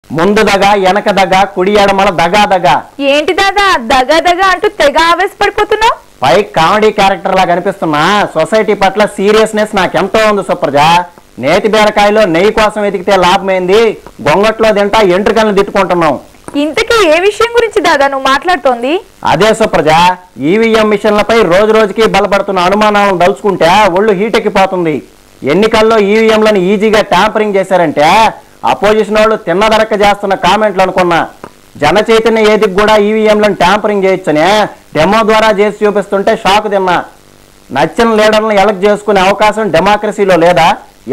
ముందు దగా వెనక దగా కుడి ఎడమల దగా దగా. ఏంటి దాదా దగా దగా అంటూ తెగ ఆవేశపడిపోతున్నావు? పై కామెడీ క్యారెక్టర్ లా కనిపిస్తున్నా సొసైటీ పట్ల సీరియస్నెస్ నాకెంతో ఉంది సుప్రజ. నేతి బీరకాయలో నెయ్యి కోసం వెతికితే లాభమైంది, గొంగట్లో తింటా ఎంట్రుకలను తిట్టుకుంటున్నాం. ఇంతకీ ఏ విషయం గురించి దాదా నువ్వు మాట్లాడుతోంది? అదే సుప్రజ, ఈవీఎం మిషన్లపై రోజు రోజుకి బలపడుతున్న అనుమానాలను దలుచుకుంటే ఒళ్ళు హీట్ ఎక్కిపోతుంది. ఎన్నికల్లో ఈవీఎంలను ఈజీగా ట్యాంపరింగ్ చేశారంటే అపోజిషన్ వాళ్ళు తిన్నదరక్క చేస్తున్న కామెంట్లు అనుకున్నా. జన చైతన్య ఏదికి కూడా ఈవీఎంలను ట్యాంపరింగ్ చేయొచ్చనే డెమో ద్వారా చేసి చూపిస్తుంటే షాక్ తిన్నా. నచ్చిన లీడర్లను ఎలక్ట్ చేసుకునే అవకాశం డెమోక్రసీలో లేదా?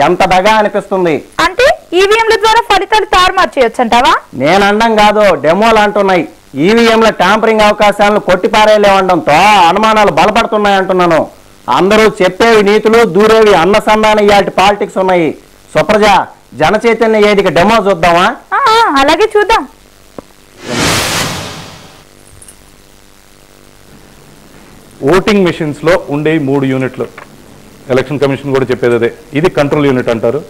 ఎంత దగా అనిపిస్తుంది. అంటే ఈవీఎంల ద్వారా ఫలితాలు తారుమారు చేయొచ్చంటావా? నేను అండం కాదు, డెమోలు అంటున్నాయి. ఈవీఎంల ట్యాంపరింగ్ అవకాశాలను కొట్టిపారేయలేవడంతో అనుమానాలు బలపడుతున్నాయి అంటున్నాను. అందరూ చెప్పేవి నీతులు, దూరేవి అన్నసంధాన ఇయాటి పాలిటిక్స్ ఉన్నాయి. సుప్రజ, జన చైతన్య ఏదికి డెమో చూద్దామా? అలాగే చూద్దాం. ఓటింగ్ మెషిన్స్ లో ఉండే 3 యూనిట్లు ఎలక్షన్ కమిషన్ కూడా చెప్పేది అదే. ఇది కంట్రోల్ యూనిట్ అంటారు,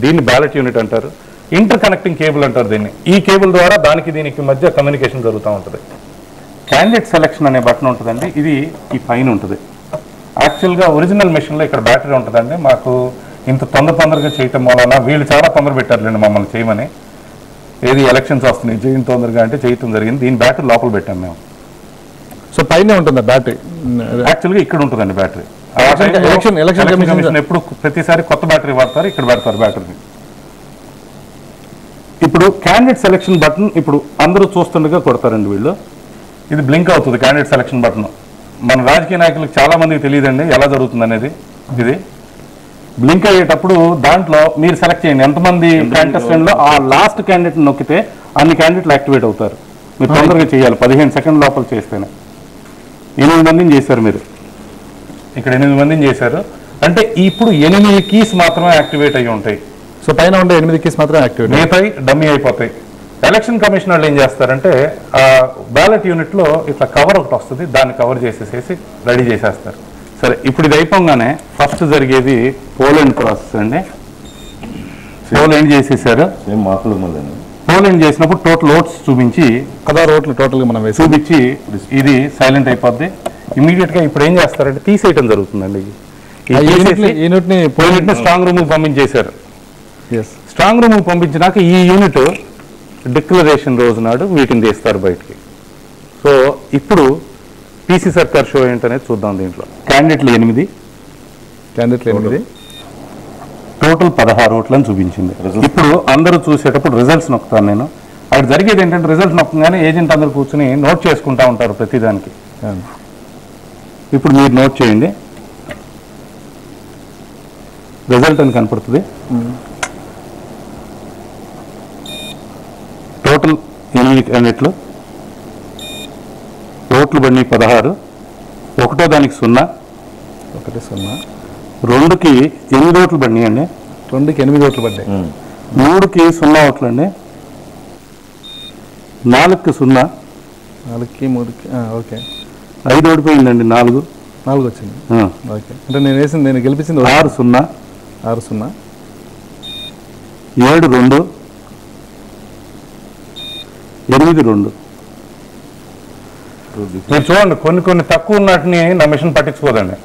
దీన్ని బ్యాలెట్ యూనిట్ అంటారు, ఇంటర్ కనెక్టింగ్ కేబుల్ అంటారు దీన్ని. ఈ కేబుల్ ద్వారా దానికి దీనికి మధ్య కమ్యూనికేషన్ జరుగుతూ ఉంటుంది. క్యాండిడేట్ సెలెక్షన్ అనే బటన్ ఉంటుందండి, ఇది ఈ పైన ఉంటుంది. యాక్చువల్గా ఒరిజినల్ మెషిన్లో ఇక్కడ బ్యాటరీ ఉంటుందండి. మాకు ఇంత తొందరగా చేయటం వలన వీళ్ళు చాలా తొందర పెట్టారులేండి మమ్మల్ని చేయమని. ఏది ఎలక్షన్స్ వస్తున్నాయి చేయని తొందరగా అంటే చేయటం జరిగింది. దీని బ్యాటరీ లోపల పెట్టాం మేము. సో పైన ఉంటుంది బ్యాటరీ, యాక్చువల్గా ఇక్కడ ఉంటుందండి బ్యాటరీ. ఎలక్షన్ కమిషన్ ఎప్పుడు ప్రతిసారి కొత్త బ్యాటరీ వాడతారు, ఇక్కడ పెడతారు బ్యాటరీని. ఇప్పుడు క్యాండిడేట్ సెలక్షన్ బటన్ ఇప్పుడు అందరూ చూస్తుండగా కొడతారండి వీళ్ళు. ఇది బ్లింక్ అవుతుంది క్యాండిడేట్ సెలక్షన్ బటన్. మన రాజకీయ నాయకులకు చాలా మందికి తెలియదండి ఎలా జరుగుతుంది అనేది. ఇది బ్లింక్ అయ్యేటప్పుడు దాంట్లో మీరు సెలెక్ట్ చేయండి ఎంతమంది కంటెస్టెంట్ లో ఆ లాస్ట్ క్యాండిడేట్ నొక్కితే అన్ని క్యాండిడేట్లు యాక్టివేట్ అవుతారు. మీరు తొందరగా చేయాలి, 15 సెకండ్ లోపల చేస్తేనే. 8 మందిని చేశారు మీరు, ఇక్కడ 8 మందిని చేశారు అంటే ఇప్పుడు 8 కీస్ మాత్రమే యాక్టివేట్ అయ్యి ఉంటాయి. సో పైన ఉండే 8 కీస్ మాత్రమే యాక్టివేట్, మిగతాయి డమ్మీ అయిపోతాయి. ఎలక్షన్ కమిషన్ వాళ్ళు ఏం చేస్తారంటే ఆ బ్యాలెట్ యూనిట్ లో ఇట్లా కవర్ ఒకటి వస్తుంది, దాన్ని కవర్ చేసేసేసి రెడీ చేసేస్తారు. సరే, ఇప్పుడు ఇది అయిపోగానే ఫస్ట్ జరిగేది పోల్ ప్రాసెస్ అండి. పోల్ ఎండ్ చేసేసారు. పోల్ ఎండ్ చేసినప్పుడు టోటల్ ఓట్స్ చూపించి 16 ఓట్లు టోటల్ గా మనం చూపించి ఇది సైలెంట్ అయిపోద్ది. ఇమీడియట్ గా ఇప్పుడు ఏం చేస్తారంటే తీసేయటం జరుగుతుందండి. యూనిట్ ని స్ట్రాంగ్ రూమ్ పంపించేశారు. స్ట్రాంగ్ రూమ్ పంపించినాక ఈ యూనిట్ డిక్లరేషన్ రోజు నాడు వీటిని తీస్తారు బయటికి. సో ఇప్పుడు పీసీ సర్కార్ షో ఏంటనేది చూద్దాం. దీంట్లో క్యాండిడేట్లు 8 టోటల్ 16 ఓట్లని చూపించింది. ఇప్పుడు అందరూ చూసేటప్పుడు రిజల్ట్స్ నొక్కుతాను నేను. అక్కడ జరిగేది ఏంటంటే రిజల్ట్ నొక్కగానే ఏజెంట్ అందరూ కూర్చుని నోట్ చేసుకుంటా ఉంటారు ప్రతిదానికి. ఇప్పుడు మీరు నోట్ చేయండి, రిజల్ట్ అని కనపడుతుంది. టోటల్ 8 క్యాండిడేట్లు, ఓట్లు పడినాయి 16. ఒకటో దానికి 0, 2కి 8 ఓట్లు పడినాయండి. 2కి 8 ఓట్లు పడ్డాయి. 3కి 0 ఓట్లు అండి. 4కి 0, 4కి 3కి ఓకే. 5 ఓడిపోయిందండి. 4 వచ్చింది. ఓకే, అంటే నేను గెలిపించింది 6 0, 6-0, 7 2, 8 2. మీరు చూడండి, కొన్ని తక్కువ ఉన్నట్టుని నా మిషన్ పట్టించుకోదండి.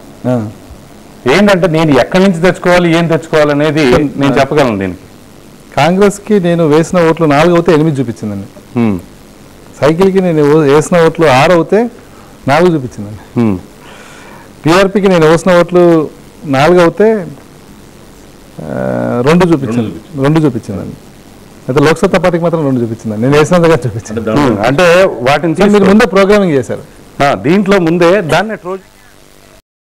ఏంటంటే నేను ఎక్కడి నుంచి తెచ్చుకోవాలి, ఏం తెచ్చుకోవాలి అనేది నేను చెప్పగలను. దీనికి కాంగ్రెస్ కి నేను వేసిన ఓట్లు 4 అవుతే 8 చూపించిందండి. సైకిల్ కి నేను వేసిన ఓట్లు 6 అవుతే 4 చూపించిందండి. టీఆర్పీకి నేను వేసిన ఓట్లు 4 అవుతే 2 చూపించిందండి. అయితే లోక్సత్తా పార్టీకి మాత్రం 2 చూపించిందండి. నేను వేసిన దగ్గర చూపించింది. అంటే వాటిని మీరు ముందే ప్రోగ్రామింగ్ చేశారు దీంట్లో ముందే దాన్ని